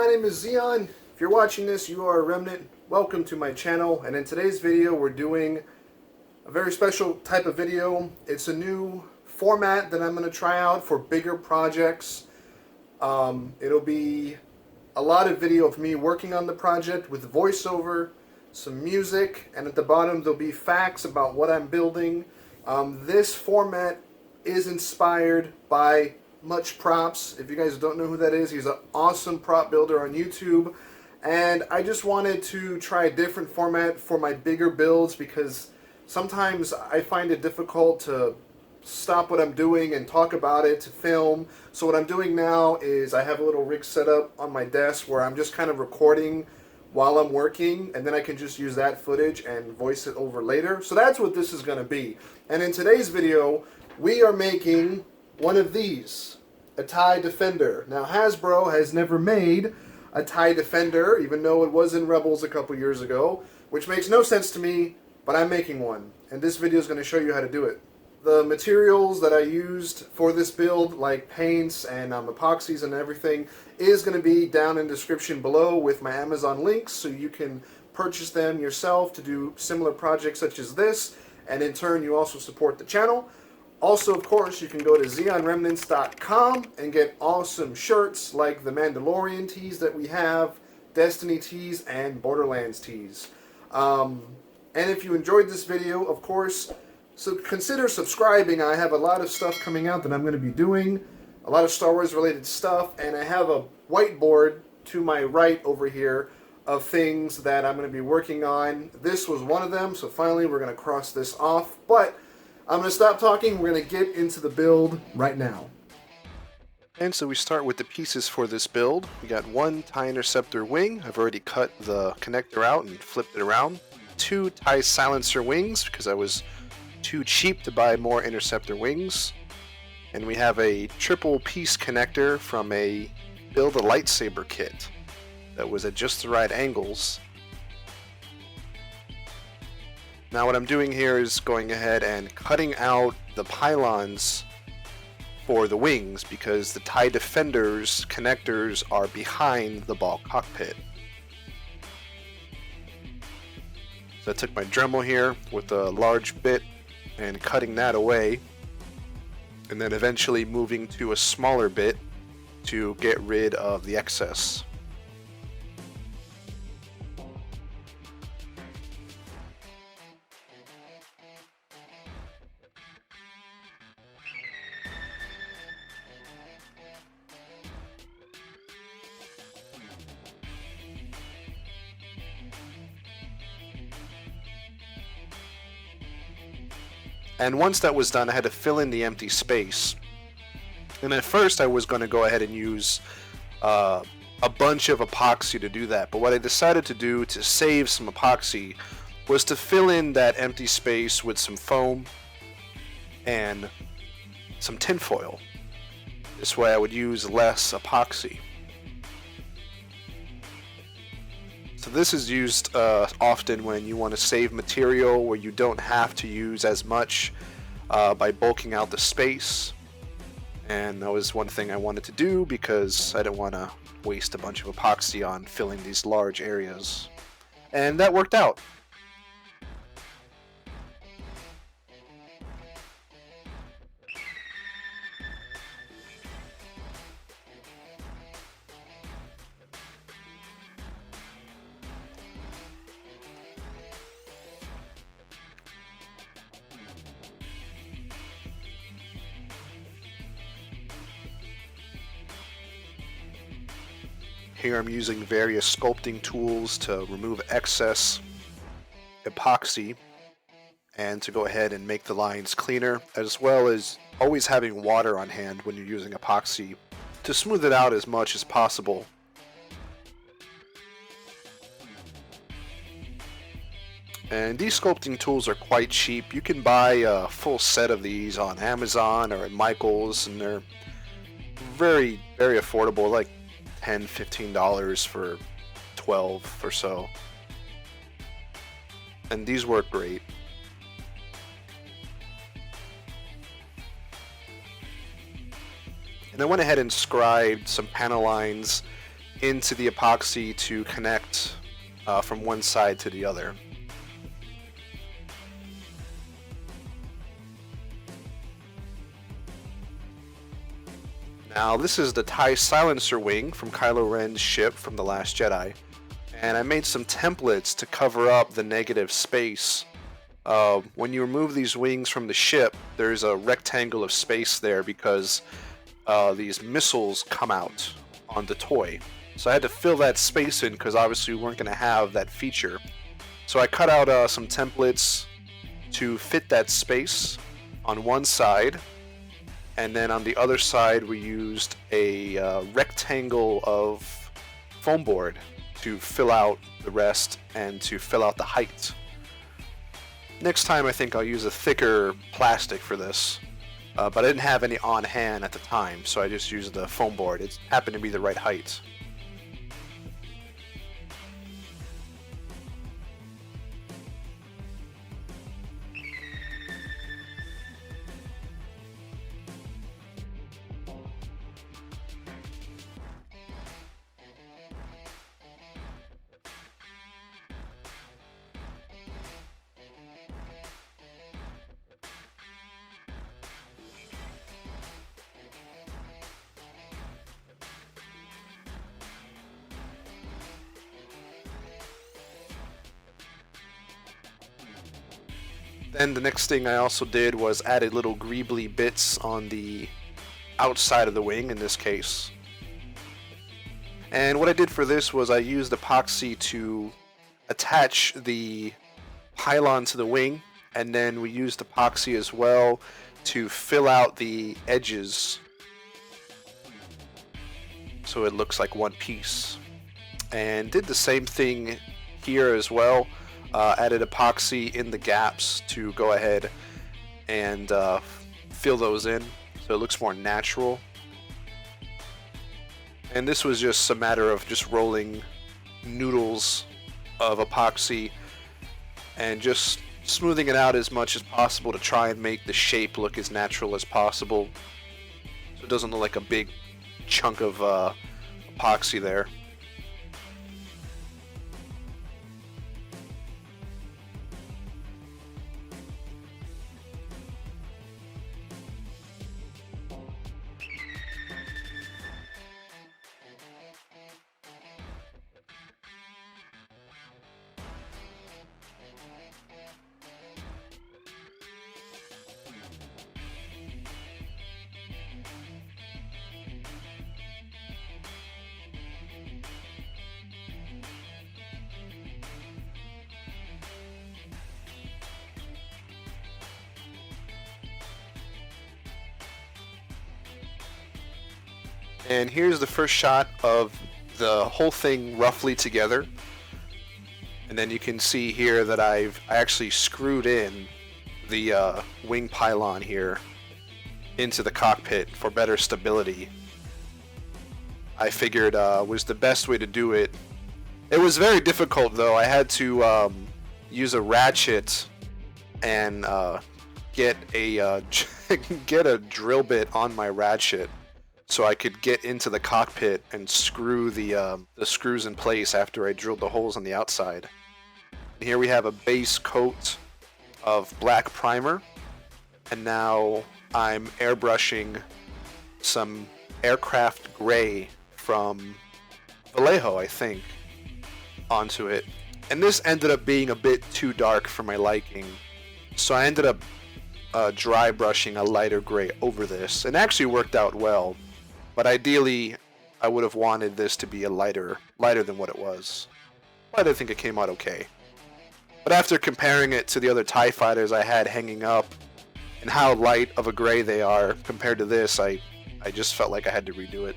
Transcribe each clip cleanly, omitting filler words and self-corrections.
my name is Zeon. If you're watching this, you are a remnant. Welcome to my channel, and in today's video we're doing a very special type of video. It's a new format that I'm going to try out for bigger projects. It'll be a lot of video of me working on the project with voiceover, some music, and at the bottom there'll be facts about what I'm building. This format is inspired by Much Props. If you guys don't know who that is, he's an awesome prop builder on YouTube, and I just wanted to try a different format for my bigger builds because sometimes I find it difficult to stop what I'm doing and talk about it to film. So what I'm doing now is I have a little rig set up on my desk where I'm just kind of recording while I'm working, and then I can just use that footage and voice it over later. So that's what this is going to be. And in today's video we are making one of these, a TIE Defender. Now Hasbro has never made a TIE Defender, even though it was in Rebels a couple years ago, which makes no sense to me, but I'm making one, and this video is going to show you how to do it. The materials that I used for this build, like paints and epoxies and everything, is going to be down in the description below with my Amazon links, so you can purchase them yourself to do similar projects such as this, and in turn you also support the channel. Also, of course, you can go to Zeonremnants.com and get awesome shirts like the Mandalorian tees that we have, Destiny tees, and Borderlands tees. And if you enjoyed this video, of course, so consider subscribing. I have a lot of stuff coming out that I'm going to be doing, a lot of Star Wars related stuff, and I have a whiteboard to my right over here of things that I'm going to be working on. This was one of them, so finally we're going to cross this off, but I'm going to stop talking. We're going to get into the build right now. And so we start with the pieces for this build. We got one TIE Interceptor wing. I've already cut the connector out and flipped it around. Two TIE Silencer wings because I was too cheap to buy more Interceptor wings. And we have a triple piece connector from a Build a Lightsaber kit that was at just the right angles. Now what I'm doing here is going ahead and cutting out the pylons for the wings because the TIE Defender's connectors are behind the ball cockpit. So I took my Dremel here with a large bit and cutting that away, and then eventually moving to a smaller bit to get rid of the excess. And once that was done, I had to fill in the empty space. And at first I was going to go ahead and use a bunch of epoxy to do that. But what I decided to do to save some epoxy was to fill in that empty space with some foam and some tinfoil. This way I would use less epoxy. So this is used often when you want to save material where you don't have to use as much by bulking out the space. And that was one thing I wanted to do because I didn't want to waste a bunch of epoxy on filling these large areas. And that worked out. Here I'm using various sculpting tools to remove excess epoxy and to go ahead and make the lines cleaner, as well as always having water on hand when you're using epoxy to smooth it out as much as possible. And these sculpting tools are quite cheap. You can buy a full set of these on Amazon or at Michael's, and they're very, very affordable, like $10–15 for 12 or so. And these work great. And I went ahead and scribed some panel lines into the epoxy to connect from one side to the other. Now this is the TIE silencer wing from Kylo Ren's ship from The Last Jedi, and I made some templates to cover up the negative space. When you remove these wings from the ship, there's a rectangle of space there because these missiles come out on the toy. So I had to fill that space in because obviously we weren't going to have that feature. So I cut out some templates to fit that space on one side, and then on the other side we used a rectangle of foam board to fill out the rest and to fill out the height. Next time I think I'll use a thicker plastic for this, but I didn't have any on hand at the time, so I just used the foam board. It happened to be the right height. Then the next thing I also did was added little greebly bits on the outside of the wing in this case. And what I did for this was I used epoxy to attach the pylon to the wing, and then we used epoxy as well to fill out the edges so it looks like one piece. And did the same thing here as well. Added epoxy in the gaps to go ahead and fill those in so it looks more natural. And this was just a matter of just rolling noodles of epoxy and just smoothing it out as much as possible to try and make the shape look as natural as possible so it doesn't look like a big chunk of epoxy there. And here's the first shot of the whole thing roughly together. And then you can see here that I actually screwed in the wing pylon here into the cockpit for better stability. I figured was the best way to do it. It was very difficult though. I had to use a ratchet and get a get a drill bit on my ratchet so I could get into the cockpit and screw the screws in place after I drilled the holes on the outside. And here we have a base coat of black primer, and now I'm airbrushing some aircraft gray from Vallejo, I think, onto it. And this ended up being a bit too dark for my liking, so I ended up dry brushing a lighter gray over this, and actually worked out well. But ideally, I would have wanted this to be a lighter than what it was. But I think it came out okay. But after comparing it to the other TIE fighters I had hanging up, and how light of a gray they are compared to this, I just felt like I had to redo it.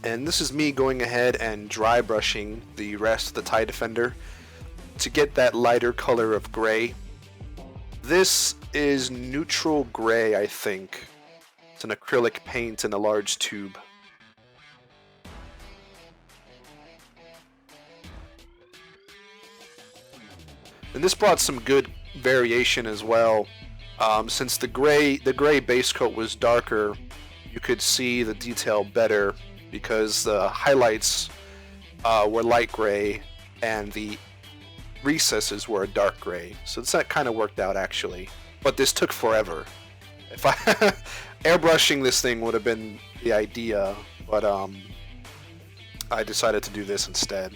And this is me going ahead and dry brushing the rest of the tie defender to get that lighter color of gray. This is neutral gray, I think. It's an acrylic paint in a large tube. And this brought some good variation as well. Since the gray base coat was darker, you could see the detail better because the highlights were light gray and the recesses were a dark gray. So that kind of worked out actually. But this took forever. If I airbrushing this thing would have been the idea, but I decided to do this instead.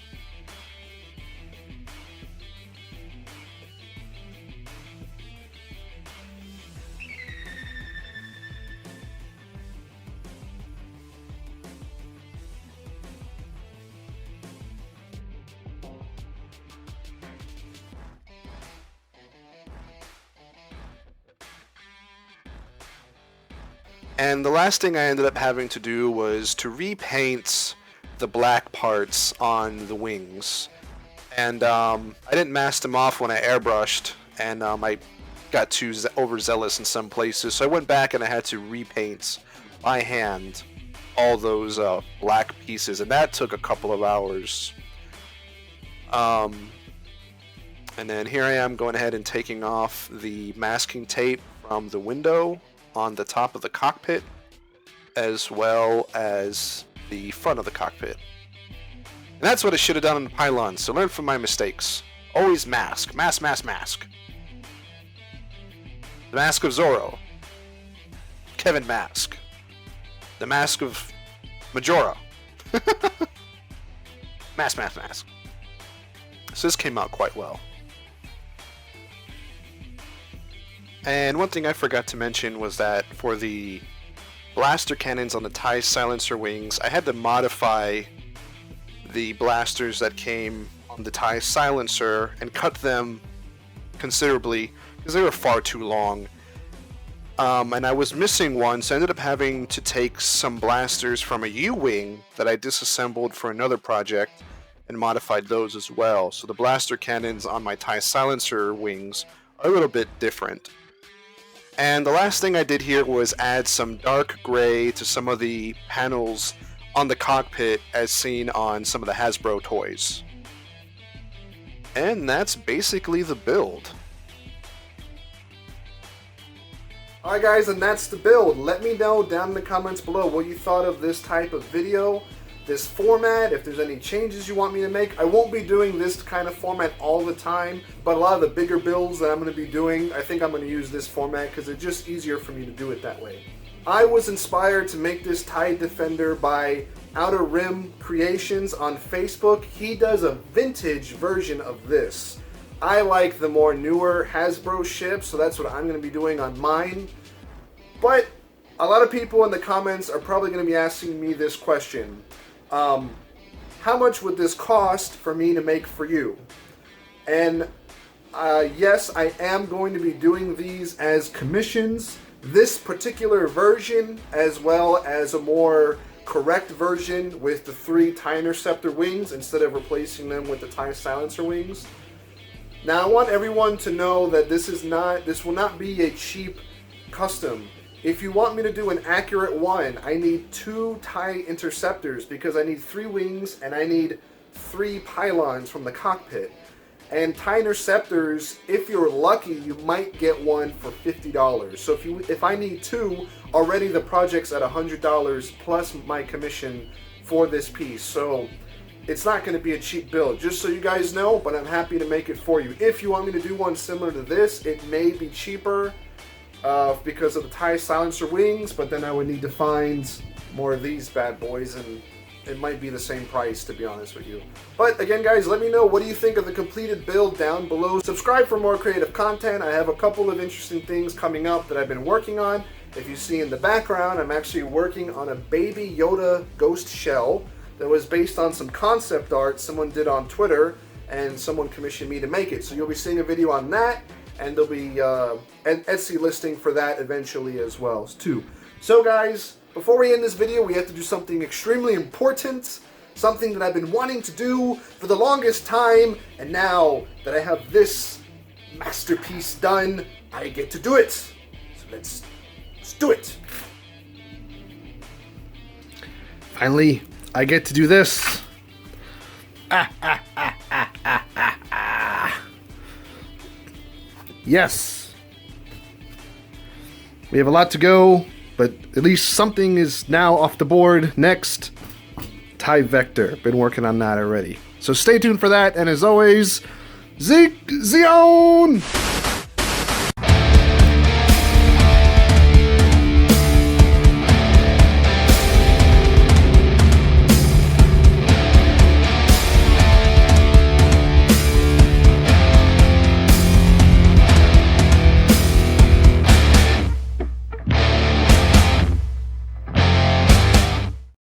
And the last thing I ended up having to do was to repaint the black parts on the wings. And I didn't mask them off when I airbrushed, and I got too overzealous in some places. So I went back and I had to repaint by hand all those black pieces, and that took a couple of hours. And then here I am going ahead and taking off the masking tape from the window on the top of the cockpit, as well as the front of the cockpit. And that's what I should have done on the pylon, so learn from my mistakes. Always mask. Mask, mask, mask. The Mask of Zorro. Kevin Mask. The Mask of Majora. Mask, mask, mask. So this came out quite well. And one thing I forgot to mention was that for the blaster cannons on the TIE silencer wings, I had to modify the blasters that came on the TIE silencer and cut them considerably because they were far too long. And I was missing one, so I ended up having to take some blasters from a U-wing that I disassembled for another project and modified those as well. So the blaster cannons on my TIE silencer wings are a little bit different. And the last thing I did here was add some dark gray to some of the panels on the cockpit as seen on some of the Hasbro toys. And that's basically the build. Alright guys, and that's the build. Let me know down in the comments below what you thought of this type of video, this format, if there's any changes you want me to make. I won't be doing this kind of format all the time, but a lot of the bigger builds that I'm going to be doing, I think I'm going to use this format because it's just easier for me to do it that way. I was inspired to make this TIE Defender by Outer Rim Creations on Facebook. He does a vintage version of this. I like the more newer Hasbro ships, so that's what I'm going to be doing on mine. But a lot of people in the comments are probably going to be asking me this question. How much would this cost for me to make for you? And yes, I am going to be doing these as commissions. This particular version, as well as a more correct version with the 3 TIE Interceptor wings instead of replacing them with the TIE Silencer wings. Now I want everyone to know that this will not be a cheap custom. If you want me to do an accurate one, I need 2 TIE Interceptors because I need 3 wings and I need 3 pylons from the cockpit. And TIE Interceptors, if you're lucky, you might get one for $50. So if I need 2, already the project's at $100 plus my commission for this piece. So it's not going to be a cheap build, just so you guys know, but I'm happy to make it for you. If you want me to do one similar to this, it may be cheaper because of the TIE Silencer wings, but then I would need to find more of these bad boys, and it might be the same price, to be honest with you. But again guys, let me know what do you think of the completed build down below. Subscribe for more creative content. I have a couple of interesting things coming up that I've been working on. If you see in the background, I'm actually working on a Baby Yoda ghost shell that was based on some concept art someone did on Twitter, and someone commissioned me to make it. So you'll be seeing a video on that, and there'll be an Etsy listing for that eventually as well too. So guys, before we end this video, we have to do something extremely important, something that I've been wanting to do for the longest time, and now that I have this masterpiece done, I get to do it. So let's do it. Finally, I get to do this. Yes. We have a lot to go, but at least something is now off the board. Next, tie vector. Been working on that already. So stay tuned for that, and as always, Zeon!